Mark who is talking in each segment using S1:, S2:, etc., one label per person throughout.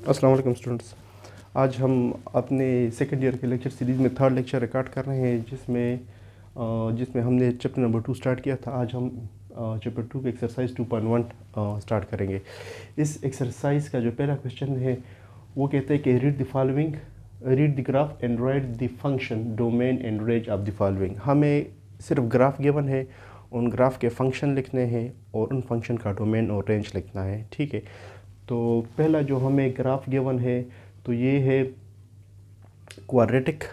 S1: अस्सलाम वालेकुम स्टूडेंट्स। आज हम अपने सेकेंड ईयर के लेक्चर सीरीज़ में थर्ड लेक्चर रिकॉर्ड कर रहे हैं जिसमें हमने चैप्टर नंबर 2 स्टार्ट किया था। आज हम चैप्टर 2 के एक्सरसाइज 2.1 स्टार्ट करेंगे। इस एक्सरसाइज का जो पहला क्वेश्चन है वो कहते हैं कि read the graph and right the function domain and range of the following. हमें सिर्फ ग्राफ गिवन है, उन ग्राफ के फंक्शन लिखने हैं और उन फंक्शन का डोमेन और रेंज लिखना है। ठीक है, तो पहला जो हमें ग्राफ गिवन है तो ये है क्वाड्रेटिक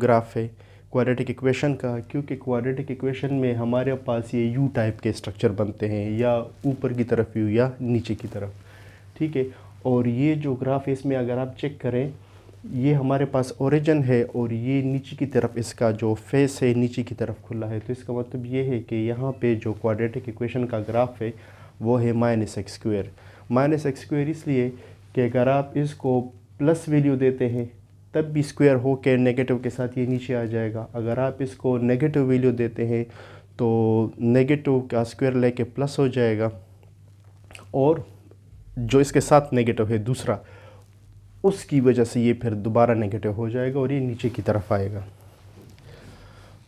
S1: ग्राफ है क्वाड्रेटिक इक्वेशन का, क्योंकि क्वाड्रेटिक इक्वेशन में हमारे पास ये यू टाइप के स्ट्रक्चर बनते हैं, या ऊपर की तरफ यू या नीचे की तरफ। ठीक है, और ये जो ग्राफ है इसमें अगर आप चेक करें, ये हमारे पास ओरिजिन है और ये नीचे की तरफ इसका जो फेस है नीचे की तरफ खुला है। तो इसका मतलब ये है कि यहाँ पे जो क्वाड्रेटिक इक्वेशन का ग्राफ है वो है -x²। -x² इसलिए कि अगर आप इसको प्लस वैल्यू देते हैं तब भी स्क्वायर हो के नेगेटिव के साथ ये नीचे आ जाएगा। अगर आप इसको नेगेटिव वैल्यू देते हैं तो नेगेटिव का स्क्वायर लेके प्लस हो जाएगा, और जो इसके साथ नेगेटिव है दूसरा, उसकी वजह से ये फिर दोबारा नेगेटिव हो जाएगा और ये नीचे की तरफ आएगा।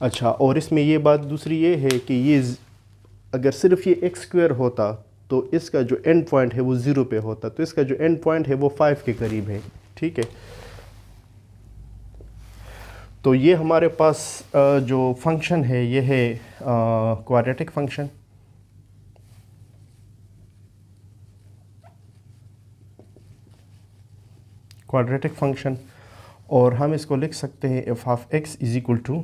S1: अच्छा, और इसमें ये बात दूसरी ये है कि ये अगर सिर्फ ये x² होता तो इसका जो एंड पॉइंट है वो 0 पे होता, तो इसका जो एंड पॉइंट है वो 5 के करीब है। ठीक है, तो ये हमारे पास जो फंक्शन है ये है क्वाड्रेटिक फंक्शन। क्वाड्रेटिक फंक्शन, और हम इसको लिख सकते हैं f(x) =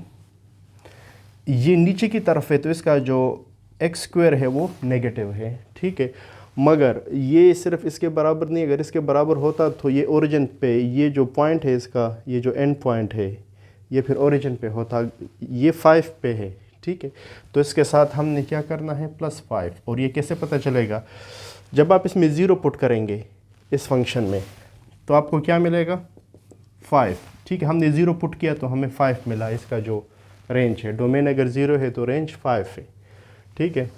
S1: ये नीचे की तरफ है तो इसका जो x² है वो नेगेटिव है। ठीक है, मगर ये सिर्फ इसके बराबर नहीं, अगर इसके बराबर होता तो ये ओरिजिन पे, ये जो पॉइंट है इसका, ये जो एंड पॉइंट है ये फिर ओरिजिन पे होता, ये 5 पे है। ठीक है, तो इसके साथ हमने क्या करना है +5। और ये कैसे पता चलेगा, जब आप इसमें 0 पुट करेंगे इस फंक्शन में तो आपको क्या मिलेगा 5। ठीक है, हमने 0 पुट किया तो हमें 5 मिला। इसका जो रेंज है, डोमेन अगर 0 है तो रेंज 5 है। ठीक है,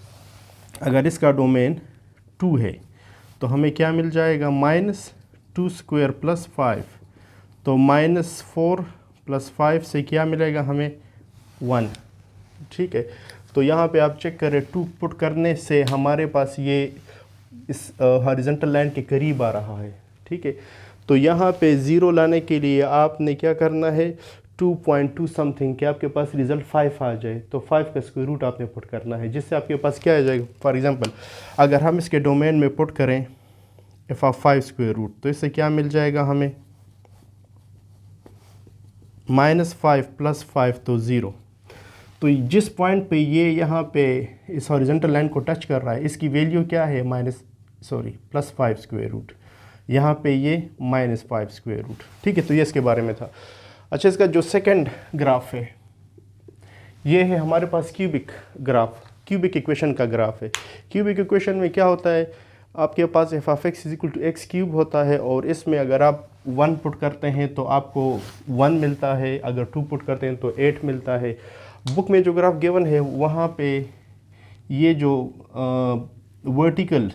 S1: अगर इसका डोमेन 2 है तो हमें क्या मिल जाएगा -2² + 5, तो -4 + 5 से क्या मिलेगा हमें 1। ठीक है, तो यहाँ पे आप चेक करें, 2 पुट करने से हमारे पास ये इस हॉरिजॉन्टल लाइन के करीब आ रहा है। ठीक है, तो यहाँ पे 0 लाने के लिए आपने क्या करना है 2.2 समथिंग कि आपके पास रिज़ल्ट 5 आ जाए, तो 5 का स्क्वायर रूट आपने पुट करना है, जिससे आपके पास क्या आ जाएगा। फॉर एग्जांपल अगर हम इसके डोमेन में पुट करें f(5)² तो इससे क्या मिल जाएगा हमें -5 + 5 तो 0। तो जिस पॉइंट पे ये यहाँ पे इस हॉरिजॉन्टल लाइन को टच कर रहा है इसकी वैल्यू क्या है +5²। यहाँ पे ये -5²। ठीक है, तो ये इसके बारे में था। अच्छा, इसका जो सेकंड ग्राफ है ये है हमारे पास क्यूबिक इक्वेशन का ग्राफ है। क्यूबिक इक्वेशन में क्या होता है, आपके पास f(x) = x³ होता है, और इसमें अगर आप 1 पुट करते हैं तो आपको 1 मिलता है, अगर 2 पुट करते हैं तो 8 मिलता है। बुक में जो ग्राफ गिवन है वहाँ पे ये जो वर्टिकल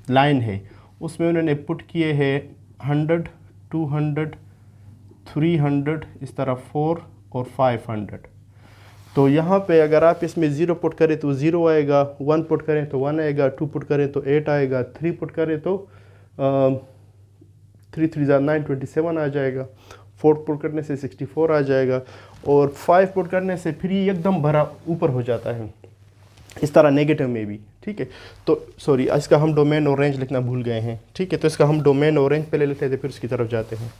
S1: लाइन है उसमें उन्होंने पुट किए हैं 100, 200, 300, इस तरह 4 और 500। तो यहाँ पे अगर आप इसमें 0 पुट करें तो 0 आएगा, 1 पुट करें तो 1 आएगा, 2 पुट करें तो 8 आएगा, 3 पुट करें तो 3 3 9 27 आ जाएगा, 4 पुट करने से 64 आ जाएगा, और 5 पुट करने से फिर ये एकदम भरा ऊपर हो जाता है, इस तरह नेगेटिव में भी। ठीक है, तो सॉरी, इसका हम डोमेन और रेंज लिखना भूल गए हैं। ठीक है, तो इसका हम डोमेन और रेंज पहले लिखते थे फिर उसकी तरफ जाते हैं।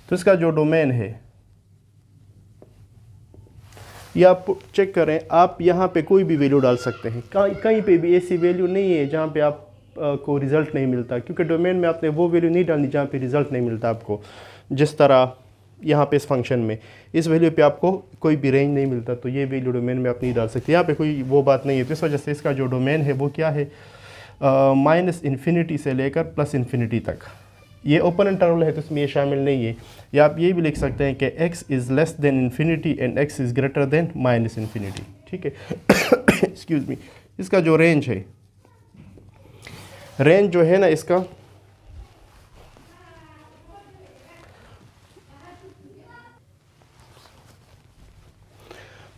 S1: तो इसका जो डोमेन है ये आप चेक करें, आप यहाँ पे कोई भी वैल्यू डाल सकते हैं, कहीं पे भी ऐसी वैल्यू नहीं है जहाँ पे आप को रिज़ल्ट नहीं मिलता, क्योंकि डोमेन में आपने वो वैल्यू नहीं डालनी जहाँ पे रिज़ल्ट नहीं मिलता आपको। जिस तरह यहाँ पे इस फंक्शन में इस वैल्यू पे आपको कोई भी रेंज नहीं मिलता, तो ये वैल्यू डोमेन में आप नहीं डाल सकते, यहाँ पे कोई वो बात नहीं है। तो इस वजह से इसका जो डोमेन है वो क्या है, -∞ से लेकर +∞ तक। ये ओपन इंटरवल है तो इसमें ये शामिल नहीं है। या आप ये भी लिख सकते हैं कि x > ∞ एंड x > -∞। ठीक है। एक्सक्यूज़ मी, इसका जो रेंज है, रेंज जो है ना इसका,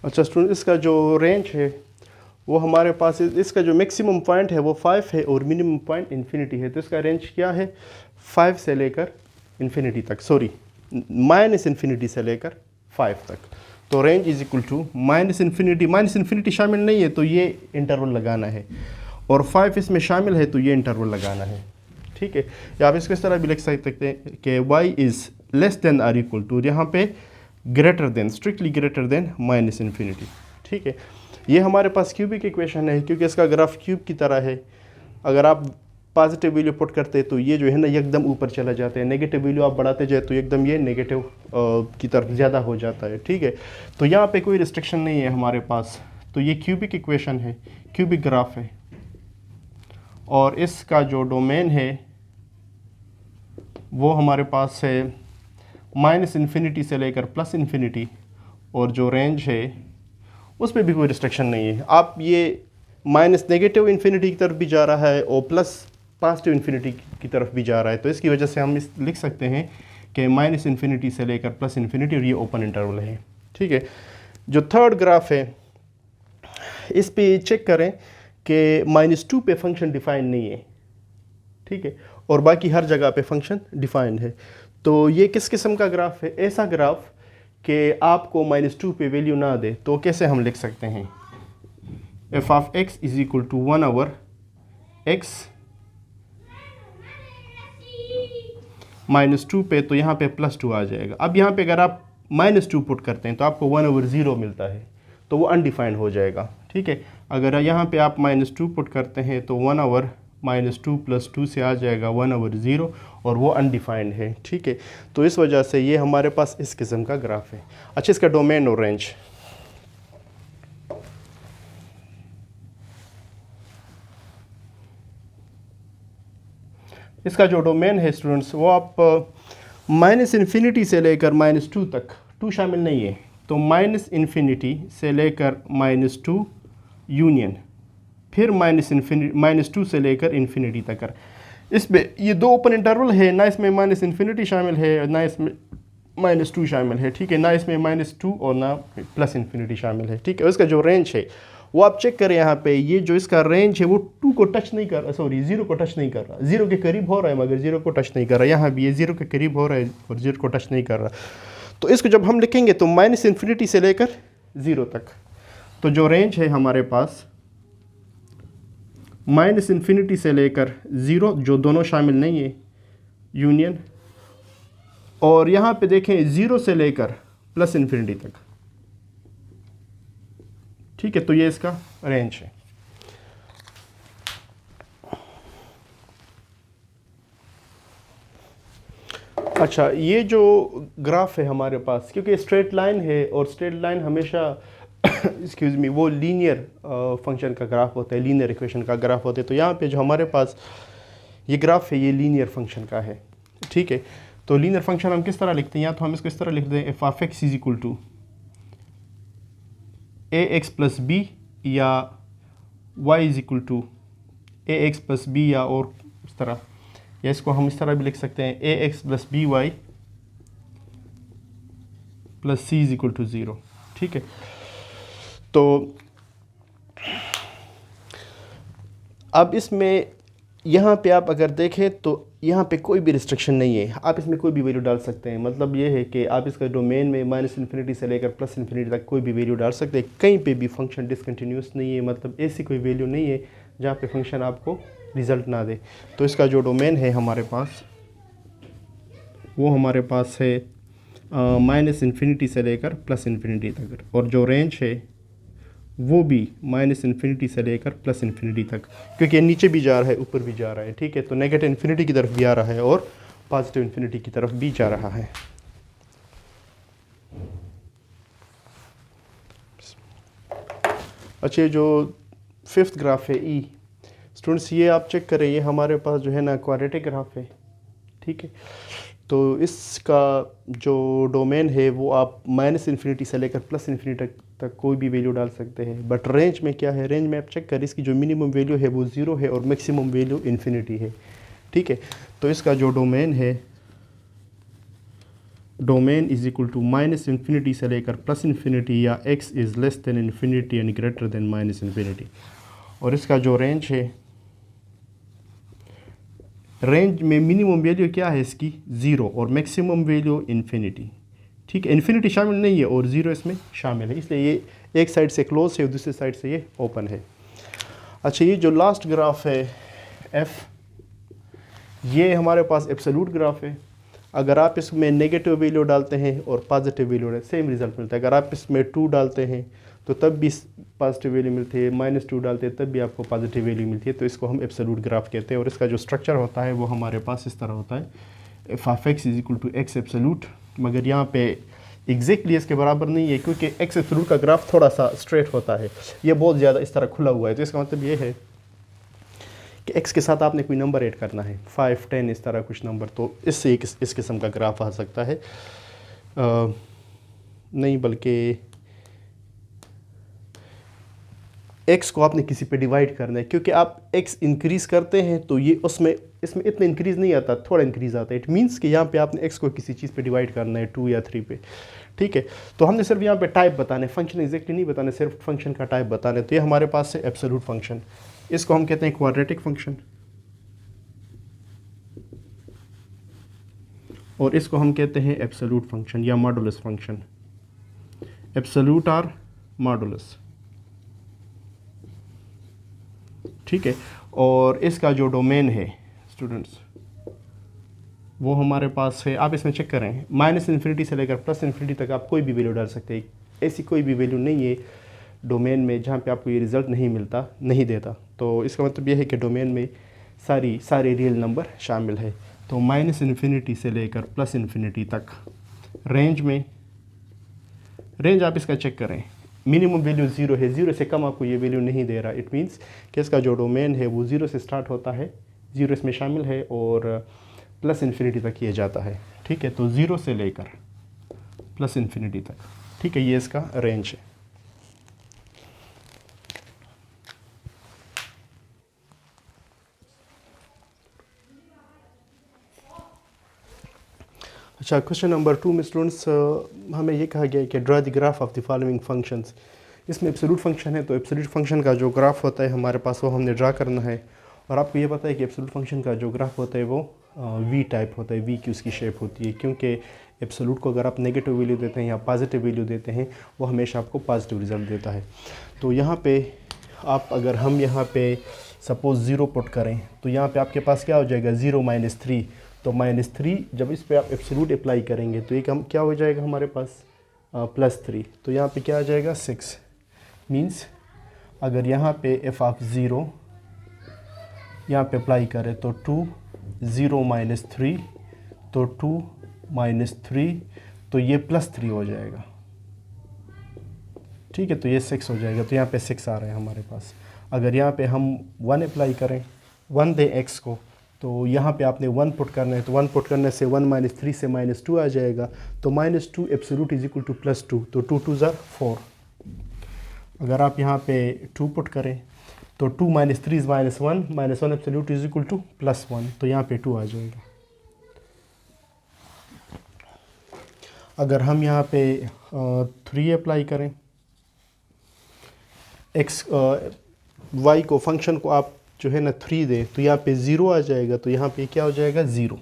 S1: अच्छा स्टूडेंट, इसका जो रेंज है वो हमारे पास, इसका जो मैक्सिमम पॉइंट है वो 5 है और मिनिमम पॉइंट इन्फिनिटी है। तो इसका रेंज क्या है, 5 से लेकर इन्फिनिटी तक, सॉरी माइनस इन्फिनिटी से लेकर 5 तक। तो range is equal to minus infinity शामिल नहीं है तो ये इंटरवल लगाना है, और 5 इसमें शामिल है तो ये इंटरवल लगाना है, ठीक है। या आप इसको इस तरह भी लिख सकते हैं कि y is less than or equal to, यहाँ पे greater than, strictly greater than minus infinity, ठीक है। ये हमारे पास क्यूबिक इक्वेशन है क्योंकि इसका ग्राफ क्यूब की तरह है। अगर आप पॉजिटिव वैल्यू पुट करते हैं तो ये जो है ना एकदम ऊपर चला जाता है, नेगेटिव वैल्यू आप बढ़ाते जाए तो एकदम ये नेगेटिव की तरफ ज़्यादा हो जाता है, ठीक है। तो यहाँ पे कोई रिस्ट्रिक्शन नहीं है हमारे पास। तो ये क्यूबिक इक्वेशन है, क्यूबिक ग्राफ है, और इसका जो डोमेन है वो हमारे पास है माइनस इन्फिनिटी से लेकर प्लस इन्फिनिटी, और जो रेंज है उस पर भी कोई रिस्ट्रिक्शन नहीं है। आप ये माइनस नेगेटिव इन्फिनिटी की तरफ भी जा रहा है और प्लस पॉजिटिव इन्फिनिटी की तरफ भी जा रहा है, तो इसकी वजह से हम लिख सकते हैं कि माइनस इन्फिनिटी से लेकर प्लस इन्फिनिटी, और ये ओपन इंटरवल है, ठीक है। जो थर्ड ग्राफ है इस पे चेक करें कि -2 पे फंक्शन डिफाइन नहीं है, ठीक है, और बाकी हर जगह पे फंक्शन डिफाइंड है। तो ये किस किस्म का ग्राफ है, ऐसा ग्राफ कि आपको -2 पे वैल्यू ना दे। तो कैसे हम लिख सकते हैं, f of x is equal to 1 over x -2 पे, तो यहाँ पे +2 आ जाएगा। अब यहाँ पे अगर आप -2 पुट करते हैं तो आपको 1 ओवर 0 मिलता है, तो वो अनडिफाइंड हो जाएगा, ठीक है। अगर यहाँ पे आप -2 पुट करते हैं तो 1 ओवर -2 + 2 से आ जाएगा 1 ओवर 0, और वो अनडिफाइंड है, ठीक है। तो इस वजह से ये हमारे पास इस किस्म का ग्राफ है। अच्छा, इसका डोमेन और रेंज, इसका जो डोमेन है स्टूडेंट्स वो आप माइनस इन्फिनिटी से लेकर -2 तक, 2 शामिल नहीं है, तो माइनस इन्फिनिटी से लेकर -2 यूनियन, फिर -2 से लेकर इन्फिनिटी तक कर। इसमें ये 2 ओपन इंटरवल है, ना इसमें माइनस इन्फिनिटी शामिल है ना इसमें -2 शामिल है, ठीक है, ना इसमें -2 और ना प्लस इन्फिनिटी शामिल है, ठीक है। इसका जो रेंज है वो आप चेक करें यहाँ पे, ये जो इसका रेंज है वो 2 को टच नहीं कर रहा, सॉरी 0 को टच नहीं कर रहा, 0 के करीब हो रहा है मगर 0 को टच नहीं कर रहा। यहाँ भी ये 0 के करीब हो रहा है और 0 को टच नहीं कर रहा। तो इसको जब हम लिखेंगे तो माइनस इन्फिनिटी से लेकर 0 तक, तो जो रेंज है हमारे पास माइनस इन्फिनिटी से लेकर 0, जो दोनों शामिल नहीं है, यूनियन, और यहाँ पे देखें 0 से लेकर प्लस इन्फिनिटी तक, ठीक है। तो ये इसका रेंज है। अच्छा, ये जो ग्राफ है हमारे पास, क्योंकि स्ट्रेट लाइन है और स्ट्रेट लाइन हमेशा एक्सक्यूज़ मी वो लीनियर फंक्शन का ग्राफ होता है, लीनियर इक्वेशन का ग्राफ होता है। तो यहाँ पे जो हमारे पास ये ग्राफ है ये लीनियर फंक्शन का है, ठीक है। तो लीनियर फंक्शन हम किस तरह लिखते हैं, या तो हम इसको इस तरह लिख दें f of x is equal to ax plus b, या y is equal to ax plus b, या और इस तरह, या इसको हम इस तरह भी लिख सकते हैं ax plus B Y plus c is equal to 0, ठीक है। तो अब इसमें यहाँ पे आप अगर देखें तो यहाँ पे कोई भी रिस्ट्रिक्शन नहीं है, आप इसमें कोई भी वैल्यू डाल सकते हैं। मतलब ये है कि आप इसका डोमेन में माइनस इन्फिनिटी से लेकर प्लस इन्फिनिटी तक कोई भी वैल्यू डाल सकते हैं। कहीं पे भी फंक्शन डिसकंटिन्यूस नहीं है, मतलब ऐसी कोई वैल्यू नहीं है जहाँ पे फंक्शन आपको रिज़ल्ट ना दे। तो इसका जो डोमेन है हमारे पास वो हमारे पास है माइनस इन्फिनिटी से लेकर प्लस इन्फिनिटी तक, और जो रेंज है वो भी माइनस इन्फिनिटी से लेकर प्लस इन्फिनिटी तक, क्योंकि नीचे भी जा रहा है ऊपर भी जा रहा है, ठीक है। तो नेगेटिव इन्फिनिटी की तरफ भी आ रहा है और पॉजिटिव इन्फिनिटी की तरफ भी जा रहा है। अच्छा, जो 5th ग्राफ है ई, स्टूडेंट्स ये आप चेक करें, ये हमारे पास जो है ना क्वाड्रेटिक ग्राफ है, ठीक है। तो इसका जो डोमेन है वो आप माइनस इन्फिनिटी से लेकर प्लस इन्फिनिटी तक कोई भी वैल्यू डाल सकते हैं। बट रेंज में क्या है, रेंज में आप चेक करें, इसकी जो मिनिमम वैल्यू है वो 0 है और मैक्सिमम वैल्यू इन्फिनिटी है। ठीक है, तो इसका जो डोमेन है, domain is equal to minus infinity से लेकर प्लस इन्फिनिटी या x is less than infinity and greater than minus infinity. और इसका जो रेंज है, रेंज में मिनिमम वैल्यू क्या है इसकी 0 और मैक्सिमम वैल्यू इन्फिनिटी। ठीक है, इन्फिनिटी शामिल नहीं है और 0 इसमें शामिल है, इसलिए ये एक साइड से क्लोज है और दूसरी साइड से ये ओपन है। अच्छा, ये जो लास्ट ग्राफ है f, ये हमारे पास एब्सोल्यूट ग्राफ है। अगर आप इसमें नेगेटिव वैल्यू डालते हैं और पॉजिटिव वैल्यू डालते हैं, सेम रिजल्ट मिलता है। अगर आप इसमें 2 डालते हैं तो तब भी पॉजिटिव वैल्यू मिलती है, -2 डालते हैं तब भी आपको पॉजिटिव वैल्यू मिलती है। तो इसको हम एब्सोल्यूट ग्राफ कहते हैं। और इसका जो स्ट्रक्चर होता है वो हमारे पास इस तरह होता है, f of x is equal to x absolute. मगर यहाँ पे एग्जैक्टली इसके बराबर नहीं है, क्योंकि x एब्सोल्यूट का ग्राफ थोड़ा सा स्ट्रेट होता है, ये बहुत ज़्यादा इस तरह खुला हुआ है। तो इसका मतलब ये है कि x के साथ आपने कोई नंबर ऐड करना है, 5, 10 इस तरह कुछ नंबर, तो इससे इस किस्म का ग्राफ आ सकता है। नहीं, बल्कि x को आपने किसी पे डिवाइड करना है, क्योंकि आप x इंक्रीज़ करते हैं तो ये इसमें इतना इंक्रीज़ नहीं आता, थोड़ा इंक्रीज़ आता है। इट मीन्स कि यहाँ पे आपने x को किसी चीज़ पे डिवाइड करना है, 2 या 3 पे। ठीक है, तो हमने सिर्फ यहाँ पे टाइप बताने, फंक्शन एग्जैक्टली नहीं बताने, सिर्फ फंक्शन का टाइप बताने। तो ये हमारे पास है एब्सोल्यूट फंक्शन, इसको हम कहते हैं क्वाड्रेटिक फंक्शन, और इसको हम कहते हैं एब्सोल्यूट फंक्शन या मॉडुलस फंक्शन, एब्सोल्यूट और मॉडुलस। ठीक है, और इसका जो डोमेन है स्टूडेंट्स, वो हमारे पास है, आप इसमें चेक करें, माइनस इन्फिनिटी से लेकर प्लस इन्फिनिटी तक आप कोई भी वैल्यू डाल सकते हैं। ऐसी कोई भी वैल्यू नहीं है डोमेन में जहाँ पे आपको ये रिज़ल्ट नहीं देता। तो इसका मतलब ये है कि डोमेन में सारे रियल नंबर शामिल है। तो माइनस इन्फिनिटी से लेकर प्लस इन्फिनिटी तक रेंज आप इसका चेक करें, मिनिमम वैल्यू 0 है, 0 से कम आपको ये वैल्यू नहीं दे रहा। इट मीन्स कि इसका जो डोमेन है वो 0 से स्टार्ट होता है, 0 इसमें शामिल है और प्लस इन्फिनिटी तक ये जाता है। ठीक है, तो 0 से लेकर प्लस इन्फिनिटी तक। ठीक है, ये इसका रेंज है। अच्छा, क्वेश्चन नंबर 2 में स्टूडेंट्स हमें ये कहा गया है कि draw the graph of the following functions. इसमें एब्सोल्यूट फंक्शन है, तो एब्सोल्यूट फंक्शन का जो ग्राफ होता है हमारे पास वो हमने ड्रा करना है। और आपको ये पता है कि एब्सोल्यूट फंक्शन का जो ग्राफ होता है वो वी टाइप होता है, वी की उसकी शेप होती है, क्योंकि एब्सोल्यूट को अगर आप नेगेटिव वैल्यू देते हैं या पॉजिटिव वैल्यू देते हैं वो हमेशा आपको पॉजिटिव रिजल्ट देता है। तो यहाँ पे अगर हम यहाँ पे सपोज़ 0 पुट करें तो यहाँ पे आपके पास क्या हो जाएगा, 0 - 3। तो -3 जब इस पे आप एब्सोल्यूट अप्लाई करेंगे तो एक हम क्या हो जाएगा हमारे पास +3। तो यहाँ पे क्या आ जाएगा 6। मीन्स अगर यहाँ पे f ऑफ 0 यहाँ पे अप्लाई करें तो 2, 0 - 3 तो 2 - 3 तो ये +3 हो जाएगा। ठीक है, तो ये 6 हो जाएगा। तो यहाँ पे 6 आ रहा है हमारे पास। अगर यहाँ पे हम 1 अप्लाई करें, 1 दे x को, तो यहाँ पे आपने 1 पुट करना है, तो 1 पुट करने से 1 - 3 से -2 आ जाएगा। तो -2 एब्सोल्यूट इज इक्वल टू +2, तो 2 2 ज़ार 4। अगर आप यहाँ पे 2 पुट करें तो 2 - 3 is -1, -1 absolute is equal to +1, तो यहाँ पे 2 आ जाएगा। अगर हम यहाँ पे 3 अप्लाई करें, y को, फंक्शन को आप जो है ना 3 दें, तो यहाँ पे 0 आ जाएगा। तो यहाँ पे क्या हो जाएगा 0,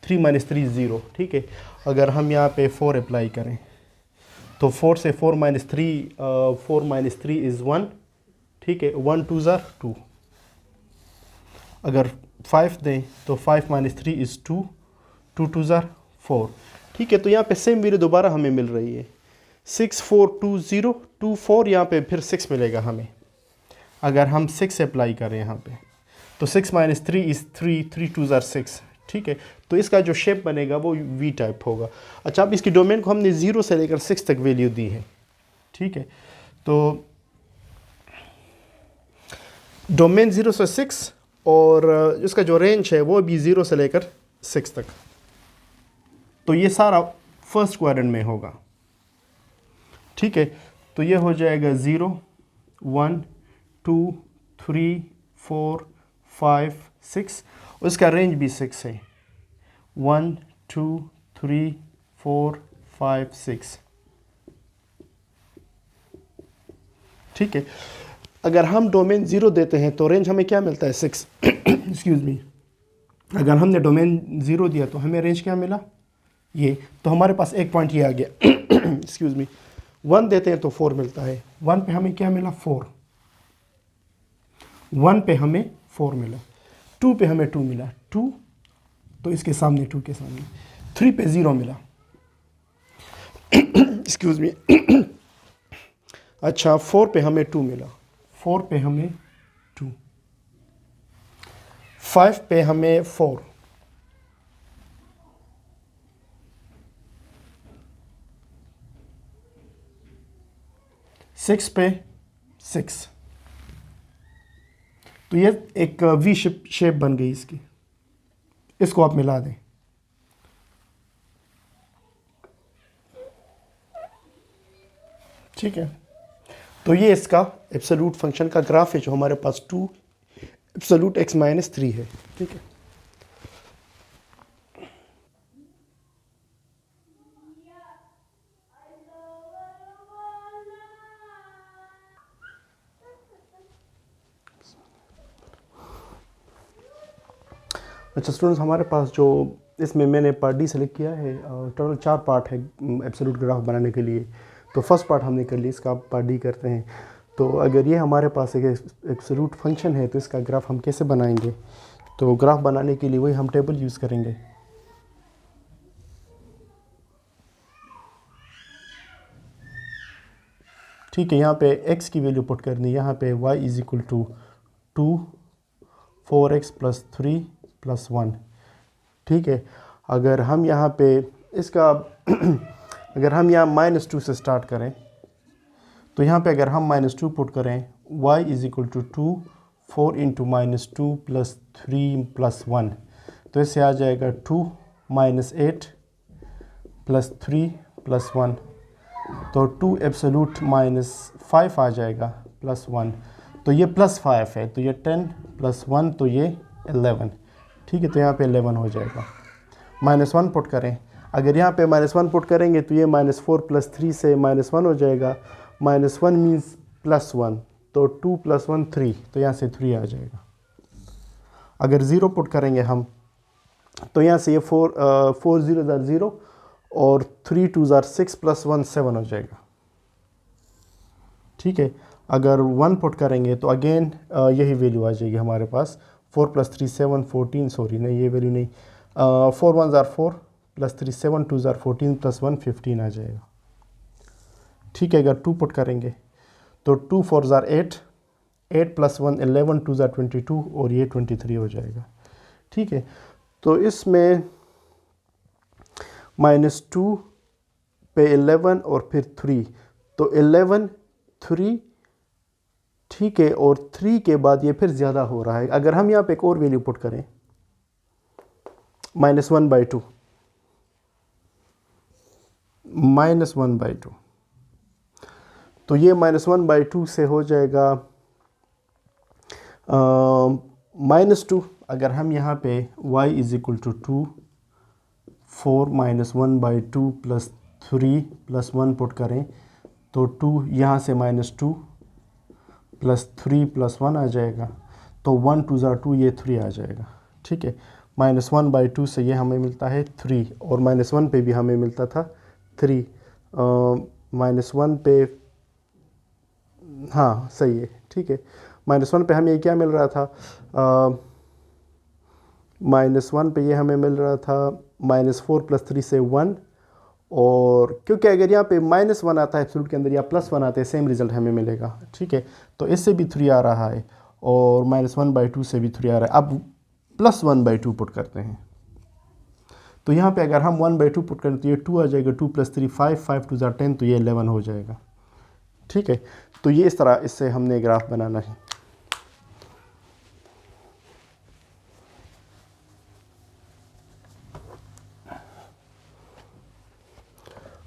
S1: 3 - 3 0। ठीक है, अगर हम यहाँ पे 4 अप्लाई करें तो 4 से 4 - 3 इज़ 1। ठीक है, 1 2 ज़ार 2। अगर 5 दें तो 5 - 3 इज़ 2, 2 2 ज़ार 4। ठीक है, तो यहाँ पे सेम वैल्यू दोबारा हमें मिल रही है, 6 4 2 0 2 4, यहाँ पे फिर 6 मिलेगा हमें। अगर हम 6 अप्लाई करें यहाँ पे तो 6 - 3 इज़ 3, 3 2 ज़ार 6। ठीक है, तो इसका जो शेप बनेगा वो वी टाइप होगा। अच्छा, अब इसकी डोमेन को हमने 0 से लेकर 6 तक वैल्यू दी है। ठीक है, तो डोमेन 0 से 6 और इसका जो रेंज है वो भी 0 से लेकर 6 तक। तो ये सारा फर्स्ट क्वाड्रेंट में होगा, ठीक है। तो ये हो जाएगा 0 1 2 3 4 5 6, उसका रेंज भी 6 है, 1 2 3 4 5 6, ठीक है। अगर हम डोमेन 0 देते हैं तो रेंज हमें क्या मिलता है, 6 एक्सक्यूज़ मी। अगर हमने डोमेन 0 दिया तो हमें रेंज क्या मिला, ये। तो हमारे पास एक पॉइंट ये आ गया एक्सक्यूज़ मी। 1 देते हैं तो 4 मिलता है, 1 पे हमें क्या मिला, 4, 1 पे हमें 4 मिला, 2 पे हमें 2 मिला, 2 तो इसके सामने 2 के सामने, 3 पे 0 मिला एक्सक्यूज़ मी अच्छा 4 पे हमें 2 मिला, 4 पे हमें 2, 5 पे हमें 4, 6 पे 6। तो ये एक वी शेप बन गई इसकी, इसको आप मिला दें, ठीक है। तो ये इसका एब्सोल्यूट फंक्शन का ग्राफ है जो हमारे पास 2 एब्सोल्यूट x माइनस 3 है, ठीक है। अच्छा स्टूडेंट्स, हमारे पास जो इसमें मैंने पार्ट डी सेलेक्ट किया है, टोटल 4 पार्ट है एब्सोल्यूट ग्राफ बनाने के लिए। तो फर्स्ट पार्ट हमने कर लिया, इसका पार्ट डी करते हैं। तो अगर ये हमारे पास एक एब्सोल्यूट फंक्शन है तो इसका ग्राफ हम कैसे बनाएंगे। तो ग्राफ बनाने के लिए वही हम टेबल यूज़ करेंगे। ठीक है, यहाँ पे x की वैल्यू पुट करनी है, यहाँ पे y is equal to 2 4x plus 3 plus 1, ठीक है। अगर हम यहाँ पे इसका अगर हम यहाँ -2 से स्टार्ट करें तो यहाँ पे अगर हम -2 पुट करें, y is equal to 2 4 into -2 plus 3 plus 1, तो इससे आ जाएगा 2 -8 प्लस 3 प्लस 1, तो 2 एब्सोल्यूट -5 आ जाएगा प्लस 1, तो ये प्लस 5 है, तो ये 10 प्लस 1 तो ये 11, ठीक है। तो यहाँ पे 11 हो जाएगा। -1 पुट करें, अगर यहाँ पे -1 पुट करेंगे तो ये -4 प्लस 3 से -1 हो जाएगा, -1 मीन्स प्लस 1, तो 2 प्लस 1 3, तो यहाँ से 3 आ जाएगा। अगर 0 पुट करेंगे हम तो यहाँ से ये 4 0 ज़ार 0 और 3 2 ज़ार 6 प्लस 1 7 हो जाएगा, ठीक है। अगर 1 पुट करेंगे तो अगेन यही वैल्यू आ जाएगी हमारे पास, 4 प्लस 3 7 14, सॉरी नहीं ये वैल्यू नहीं, 4 1 ज़ार 4 प्लस 3 7 2 ज़ार 14 प्लस 1 15 आ जाएगा, ठीक है। अगर 2 पुट करेंगे तो 2 4 ज़ार 8 8 प्लस 1 11 2 ज़ार 22 और ये 23 हो जाएगा, ठीक है। तो इसमें -2 पे 11 और फिर 3, तो 11 3, ठीक है, और 3 के बाद ये फिर ज़्यादा हो रहा है। अगर हम यहाँ पे एक और वैल्यू पुट करें -1/2, -1/2, तो ये -1/2 से हो जाएगा -2। अगर हम यहाँ पे y is equal to 2 4 -1/2 plus 3 plus 1 put करें तो 2 यहाँ से -2 प्लस 3 प्लस 1 आ जाएगा, तो 1 2 ज़ार 2 ये 3 आ जाएगा, ठीक है। -1/2 से ये हमें मिलता है 3 और -1 पे भी हमें मिलता था 3, -1 पे हाँ सही है, ठीक है। -1 पे हमें क्या मिल रहा था, -1 पे ये हमें मिल रहा था -4 प्लस 3 से 1, और क्योंकि अगर यहाँ पे -1 आता है एब्सोल्यूट के अंदर या +1 आते हैं सेम रिजल्ट हमें मिलेगा, ठीक है। तो इससे भी 3 आ रहा है और -1/2 से भी 3 आ रहा है। अब +1/2 पुट करते हैं, तो यहाँ पे अगर हम 1/2 पुट करें तो ये 2 आ जाएगा, 2 प्लस 3 5 5 2 ज़ार 10, तो ये 11 हो जाएगा, ठीक है। तो ये इस तरह इससे हमने ग्राफ बनाना है।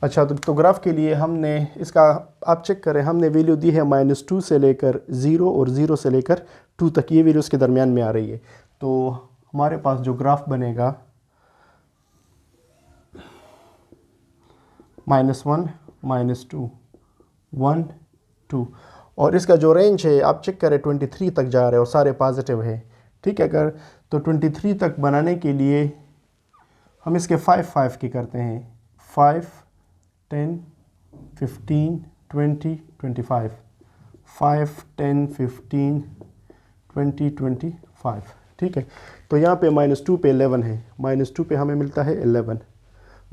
S2: अच्छा, तो ग्राफ के लिए हमने इसका, आप चेक करें, हमने वैल्यू दी है -2 से लेकर 0 और 0 से लेकर 2 तक, ये वैल्यू उसके दरमियान में आ रही है। तो हमारे पास जो ग्राफ बनेगा -1 -2 1 2, और इसका जो रेंज है आप चेक करें 23 तक जा रहे हैं और सारे पॉजिटिव है। ठीक है, अगर तो 23 तक बनाने के लिए हम इसके 5 की करते हैं, 5 10 15 20 25, 5 10 15 20 25। ठीक है, तो यहाँ पे -2 पे 11 है, -2 पे हमें मिलता है 11,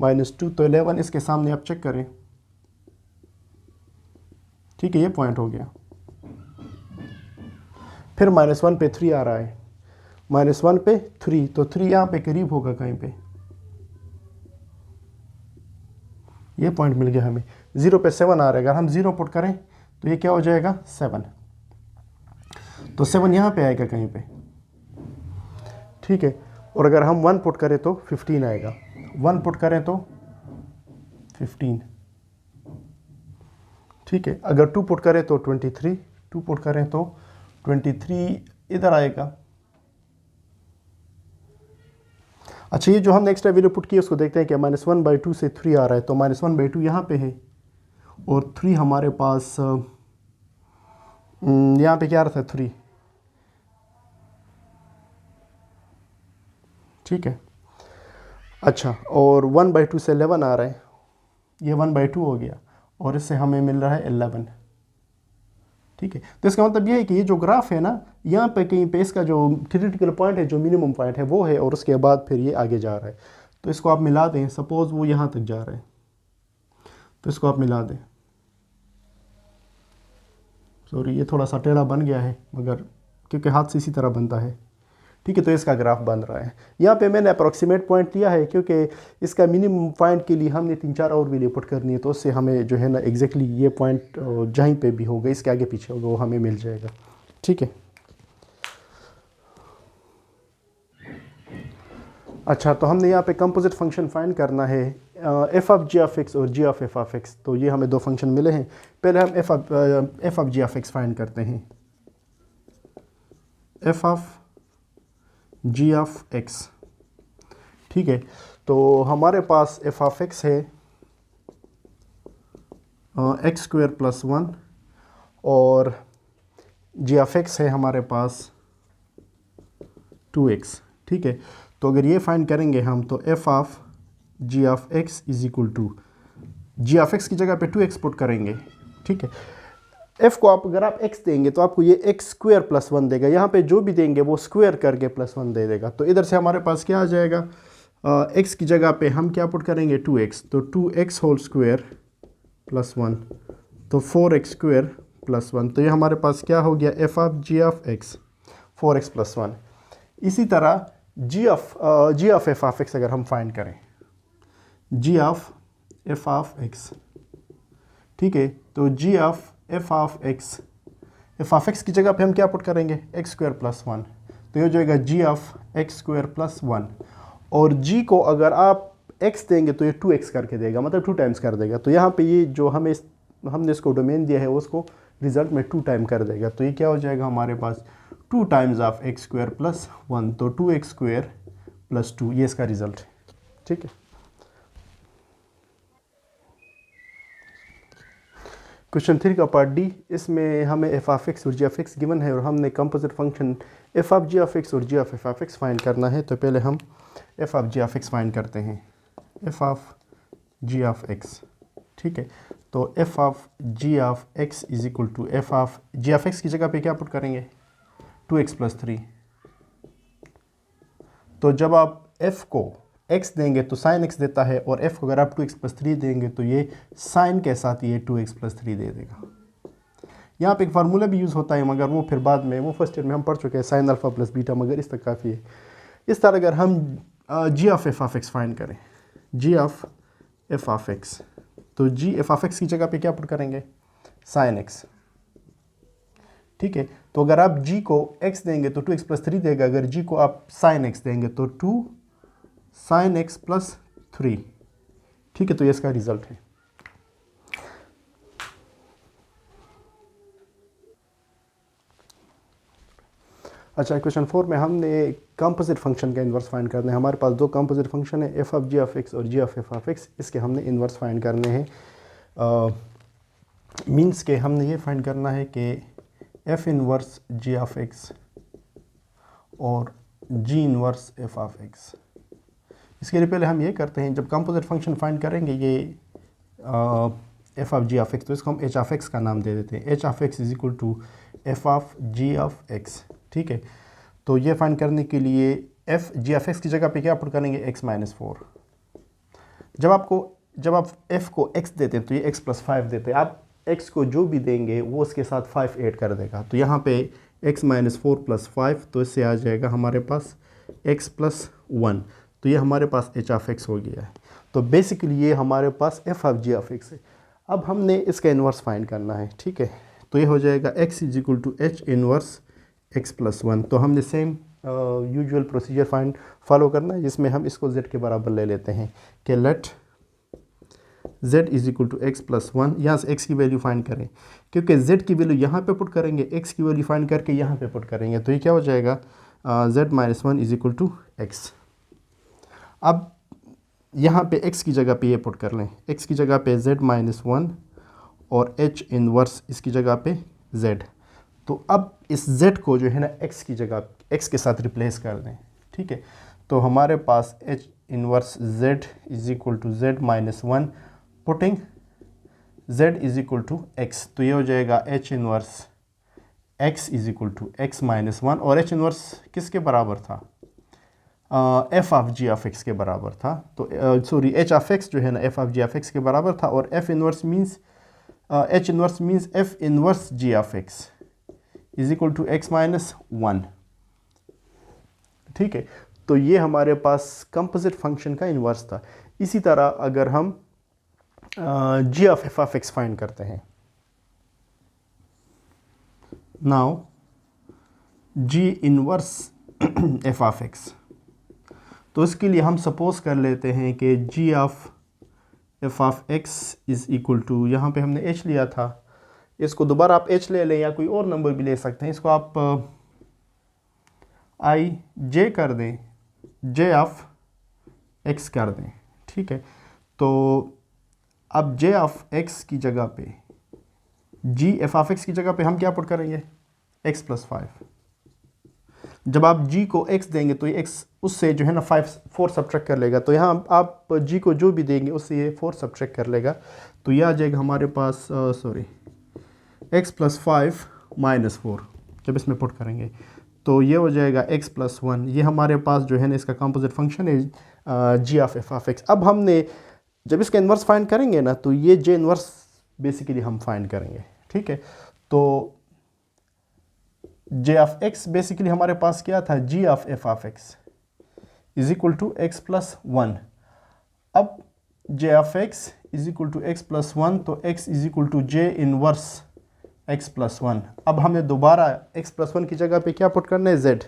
S2: -2 तो 11 इसके सामने आप चेक करें। ठीक है, ये पॉइंट हो गया। फिर -1 पे 3 आ रहा है, -1 पे 3, तो 3 यहाँ पे करीब होगा कहीं पे, ये पॉइंट मिल गया हमें। 0 पे 7 आ रहा है, अगर हम 0 पुट करें तो ये क्या हो जाएगा 7, तो 7 यहाँ पे आएगा कहीं पे। ठीक है, और अगर हम 1 पुट करें तो 15 आएगा, 1 पुट करें तो 15। ठीक है, अगर 2 पुट करें तो 23, 2 पुट करें तो 23 इधर आएगा। अच्छा, ये जो हमने एक्स्ट्रा वैल्यू पुट की है उसको देखते हैं कि -1/2 से 3 आ रहा है, तो -1/2 यहाँ पे है और 3 हमारे पास यहाँ पे क्या आ रहा था 3। ठीक है, अच्छा, और 1/2 से 11 आ रहा है, ये 1/2 हो गया और इससे हमें मिल रहा है 11। ठीक है, तो इसका मतलब ये है कि ये जो ग्राफ है ना, यहाँ पे कहीं पे इसका जो थ्योरेटिकल पॉइंट है, जो मिनिमम पॉइंट है वो है, और उसके बाद फिर ये आगे जा रहा है। तो इसको आप मिला दें, सपोज वो यहाँ तक जा रहा है, तो इसको आप मिला दें। सॉरी, ये थोड़ा सा टेढ़ा बन गया है, मगर क्योंकि हाथ से इसी तरह बनता है। ठीक है, तो इसका ग्राफ बन रहा है। यहाँ पे मैंने अप्रॉक्सीमेट पॉइंट लिया है क्योंकि इसका मिनिमम पॉइंट के लिए हमने 3-4 और वैल्यू पुट करनी है, तो उससे हमें जो है ना एग्जैक्टली ये पॉइंट जहीं पे भी होगा, इसके आगे पीछे होगा, वो हमें मिल जाएगा। ठीक है, अच्छा, तो हमने यहाँ पे कंपोजिट फंक्शन फाइंड करना है, f(g) और g(f)(x). तो ये हमें दो फंक्शन मिले हैं। पहले हम f(g)(x) फाइंड करते हैं, f(g)(x). ठीक है, तो हमारे पास f(x) है x² + 1 और g(x) है हमारे पास 2x। ठीक है, तो अगर ये फाइंड करेंगे हम, तो f(g)(x) = g(x) की जगह पे 2x पुट करेंगे। ठीक है, f को अगर आप x देंगे तो आपको ये x² + 1 देगा, यहाँ पे जो भी देंगे वो स्क्वायर करके +1 दे देगा। तो इधर से हमारे पास क्या आ जाएगा, x की जगह पे हम क्या पुट करेंगे 2x, तो 2x² + 1, तो 4x² + 1, तो ये हमारे पास क्या हो गया f(g)(x) 4x + 1। इसी तरह g(f)(x) अगर हम फाइंड करें, g(f)(x), ठीक है, तो g(f)(x) की जगह पे हम क्या पुट करेंगे x² + 1, तो ये हो जाएगा g(x² + 1), और g को अगर आप x देंगे तो ये 2x करके देगा, मतलब 2 टाइम्स कर देगा। तो यहाँ पे ये जो हमने इसको डोमेन दिया है उसको रिजल्ट में 2 टाइम कर देगा। तो ये क्या हो जाएगा हमारे पास 2 टाइम्स ऑफ x² + 1, तो 2x² + 2, ये इसका रिजल्ट है। ठीक है, क्वेश्चन 3 का पार्ट डी, इसमें हमें f(x) और g(x) गिवन है और हमने कंपोजिट फंक्शन f(g)(x) और g(f)(x) फाइंड करना है। तो पहले हम f(g)(x) फाइंड करते हैं, f(g)(x). ठीक है, तो f(g)(x) = f(g)(x) की जगह पे क्या पुट करेंगे 2x + 3। तो जब आप f को x देंगे तो sin x देता है, और f को अगर आप 2x + 3 देंगे तो ये sin के साथ ये 2x + 3 दे देगा। यहाँ पे एक फार्मूला भी यूज़ होता है, मगर वो फिर बाद में, वो फर्स्ट ईयर में हम पढ़ चुके हैं, sin α + β, मगर इस तक काफ़ी है। इस तरह अगर हम g(f)(x) फाइंड करें, g(f)(x), तो g(f)(x) की जगह पे क्या पुट करेंगे sin x। ठीक है, तो अगर आप g को x देंगे तो 2x + 3 देगा, अगर g को आप sin x देंगे तो 2 sin x + 3। ठीक है, तो ये इसका रिजल्ट है। अच्छा, क्वेश्चन 4 में हमने कंपोजिट फंक्शन का इन्वर्स फाइंड करना है। हमारे पास दो कंपोजिट फंक्शन है, F of G of X और G of F of X. इसके हमने इन्वर्स फाइंड करने हैं। मीन्स के हमने ये फाइंड करना है कि F inverse G of X और G inverse F of X. इसके लिए पहले हम ये करते हैं, जब कंपोजिट फंक्शन फाइंड करेंगे ये F of G of X, तो इसको हम एच ऑफ एक्स का नाम दे देते हैं। H of X is equal to F of G of X. ठीक है, तो ये फाइंड करने के लिए एफ जी ऑफ एक्स की जगह पे क्या पुट करेंगे, एक्स माइनस 4। जब आप एफ को एक्स देते हैं तो ये एक्स प्लस 5 देते हैं। आप एक्स को जो भी देंगे वो उसके साथ 5 ऐड कर देगा, तो यहाँ पे एक्स माइनस 4 प्लस 5, तो इससे आ जाएगा हमारे पास एक्स प्लस 1। तो ये हमारे पास एच ऑफ एक्स हो गया है। तो बेसिकली ये हमारे पास F of G of X है। अब हमने इसका इन्वर्स फाइंड करना है। ठीक है, तो ये हो जाएगा X is equal to H inverse X plus 1। तो हमने सेम यूजुअल प्रोसीजर फॉलो करना है, जिसमें हम इसको z के बराबर ले लेते हैं कि let z is equal to X plus 1। यहाँ से x की वैल्यू फाइंड करें, क्योंकि z की वैल्यू यहाँ पे पुट करेंगे, x की वैल्यू फाइंड करके यहाँ पे पुट करेंगे, तो ये क्या हो जाएगा, z minus 1 is equal to X. अब यहाँ पे x की जगह पे ये पुट कर लें, x की जगह पे z माइनस 1 और h इनवर्स इसकी जगह पे z। तो अब इस z को जो है ना x की जगह x के साथ रिप्लेस कर दें। ठीक है, तो हमारे पास h inverse z is equal to z minus 1 putting z is equal to x। तो ये हो जाएगा h inverse x is equal to x minus 1, और h इनवर्स किसके बराबर था, F of G of X के बराबर था। तो सॉरी, एच ऑफ एक्स जो है ना F of G of X के बराबर था, और F inverse means H inverse means F inverse G of X is equal to X minus 1। ठीक है, तो ये हमारे पास कंपोजिट फंक्शन का इन्वर्स था। इसी तरह अगर हम G of F of X find करते हैं, now G inverse F of X, तो इसके लिए हम सपोज कर लेते हैं कि G of F of X is equal to, यहाँ पे हमने एच लिया था, इसको दोबारा आप एच ले लें या कोई और नंबर भी ले सकते हैं, इसको आप आई जे कर दें, जे ऑफ एक्स कर दें। ठीक है, तो अब जे ऑफ एक्स की जगह पे जी एफ ऑफ एक्स की जगह पे हम क्या पुट करेंगे, एक्स प्लस 5। जब आप g को x देंगे तो ये x उससे जो है ना 4 सब्ट्रैक्ट कर लेगा, तो यहाँ आप g को जो भी देंगे उससे ये 4 सब्ट्रैक्ट कर लेगा, तो ये आ जाएगा हमारे पास सॉरी x प्लस 5 माइनस 4। जब इसमें पुट करेंगे तो ये हो जाएगा x प्लस 1। ये हमारे पास जो है ना इसका कंपोजिट फंक्शन है जी ऑफ एफ ऑफ एक्स। अब हमने जब इसका इन्वर्स फाइंड करेंगे ना, तो ये जे इन्वर्स बेसिकली हम फाइंड करेंगे। ठीक है, तो जे ऑफ एक्स बेसिकली हमारे पास क्या था, G of F of X is equal to X plus 1। अब J of X is equal to X plus 1, तो X is equal to J inverse X plus 1। अब हमें दोबारा एक्स प्लस 1 की जगह पे क्या पुट करना है, z।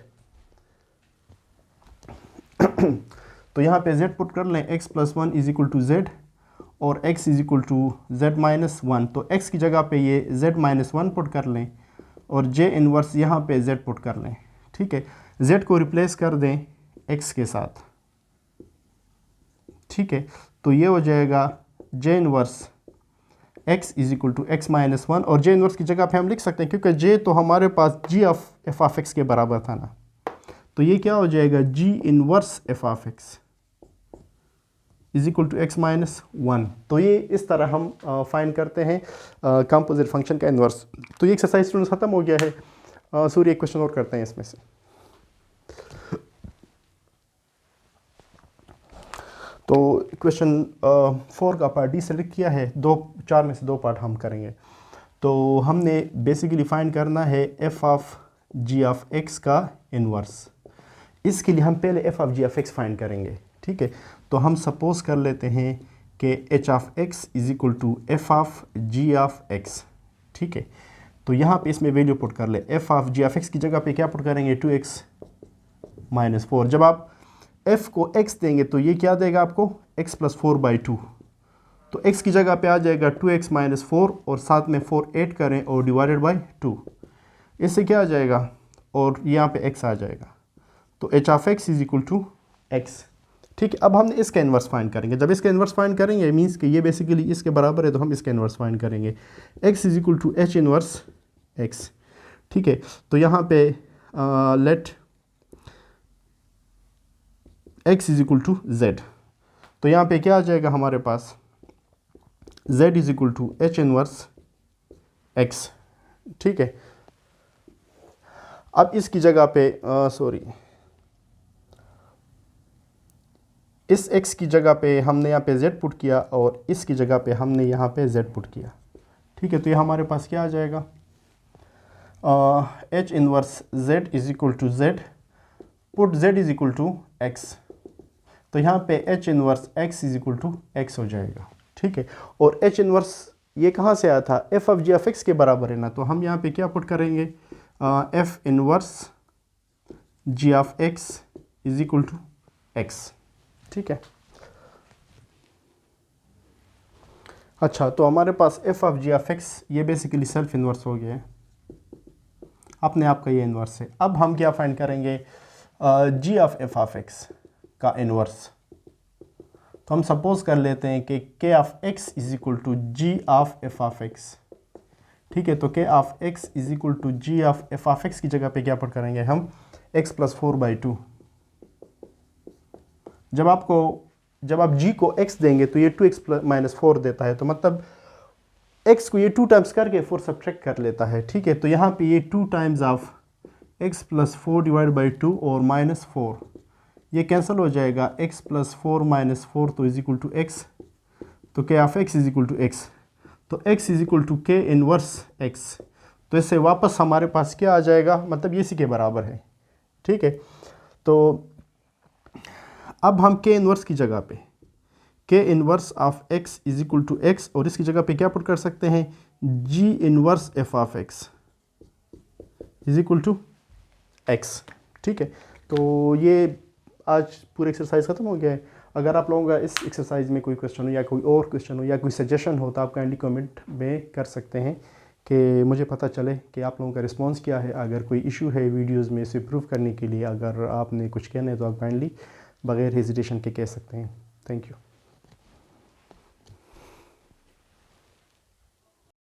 S2: तो यहाँ पे z पुट कर लें, x plus 1 is equal to z और x is equal to z minus 1। तो x की जगह पे ये z माइनस 1 पुट कर लें और j इनवर्स यहाँ पे z पुट कर लें। ठीक है, z को रिप्लेस कर दें x के साथ। ठीक है, तो ये हो जाएगा j inverse x is equal to X minus 1, और j इनवर्स की जगह पे हम लिख सकते हैं क्योंकि j तो हमारे पास g of F of X के बराबर था ना, तो ये क्या हो जाएगा, g inverse F of X is equal to X minus 1। तो ये इस तरह हम फाइंड करते हैं कंपोजिट फंक्शन का इन्वर्स। तो ये एक्सरसाइज स्टूडेंट्स खत्म हो गया है। सूर्य एक क्वेश्चन और करते हैं इसमें से। तो क्वेश्चन 4 का पार्ट डी सेलेक्ट किया है, 4 में से 2 पार्ट हम करेंगे। तो हमने बेसिकली फाइंड करना है F of G of X का इन्वर्स। इसके लिए हम पहले F of G of X find करेंगे। ठीक है, तो हम सपोज कर लेते हैं कि H of X is equal to F of G of X. ठीक है, तो यहाँ पे इसमें वैल्यू पुट कर ले, F of G of X की जगह पे क्या पुट करेंगे, 2x माइनस 4। जब आप f को x देंगे तो ये क्या देगा आपको, x प्लस 4/2। तो x की जगह पे आ जाएगा 2x माइनस 4 और साथ में 4 ऐड करें और डिवाइडेड बाई 2। इससे क्या आ जाएगा, और यहाँ पे x आ जाएगा, तो h of x is equal to x। ठीक है, अब हमने इसका इन्वर्स फाइंड करेंगे। जब इसका इन्वर्स फाइंड करेंगे मीन्स कि ये बेसिकली इसके बराबर है, तो हम इसका इन्वर्स फाइंड करेंगे। x is equal to h inverse x। ठीक है, तो यहाँ पे let x is equal to z, तो यहाँ पे क्या आ जाएगा हमारे पास, z is equal to h inverse x। ठीक है, अब इसकी जगह पे इस x की जगह पे हमने यहाँ पे z पुट किया और इसकी जगह पे हमने यहाँ पे z पुट किया। ठीक है, तो ये हमारे पास क्या आ जाएगा, h inverse z is equal to z, put z is equal to x, तो यहाँ पे h inverse x is equal to x हो जाएगा। ठीक है, और h इनवर्स ये कहाँ से आया था, f of g of x के बराबर है ना, तो हम यहाँ पे क्या पुट करेंगे, f inverse g of x is equal to x। ठीक है, अच्छा, तो हमारे पास f of g of x ये बेसिकली सेल्फ इन्वर्स हो गया है, अपने आप का ये इन्वर्स है। अब हम क्या फाइंड करेंगे, g of f of x का इन्वर्स। तो हम सपोज कर लेते हैं कि k of x is equal to g of f of x। ठीक है, तो k of x is equal to g of f of x की जगह पे क्या पुट करेंगे हम, x प्लस 4/2। जब आप g को x देंगे तो ये 2x माइनस 4 देता है, तो मतलब x को ये 2 टाइम्स करके 4 सब्ट्रैक्ट कर लेता है। ठीक है, तो यहाँ पे ये 2 times of x plus 4 divide by 2 और माइनस 4 ये कैंसिल हो जाएगा, x प्लस 4 माइनस 4 तो इज इक्वल टू x, तो k of x is equal to x, तो x is equal to k inverse x, तो इससे वापस हमारे पास क्या आ जाएगा, मतलब ये इसी के बराबर है। ठीक है, तो अब हम k इनवर्स की जगह पे k inverse of x is equal to x और इसकी जगह पे क्या पुट कर सकते हैं, g inverse f of x is equal to x। ठीक है, तो ये आज पूरा एक्सरसाइज ख़त्म हो गया है। अगर आप लोगों का इस एक्सरसाइज में कोई क्वेश्चन हो या कोई और क्वेश्चन हो या कोई सजेशन हो तो आप काइंडली कमेंट में कर सकते हैं कि मुझे पता चले कि आप लोगों का रिस्पांस क्या है। अगर कोई इशू है वीडियोस में इसे इम्प्रूव करने के लिए, अगर आपने कुछ कहना है तो आप काइंडली बगैर हेजिटेशन के कह सकते हैं। Thank you.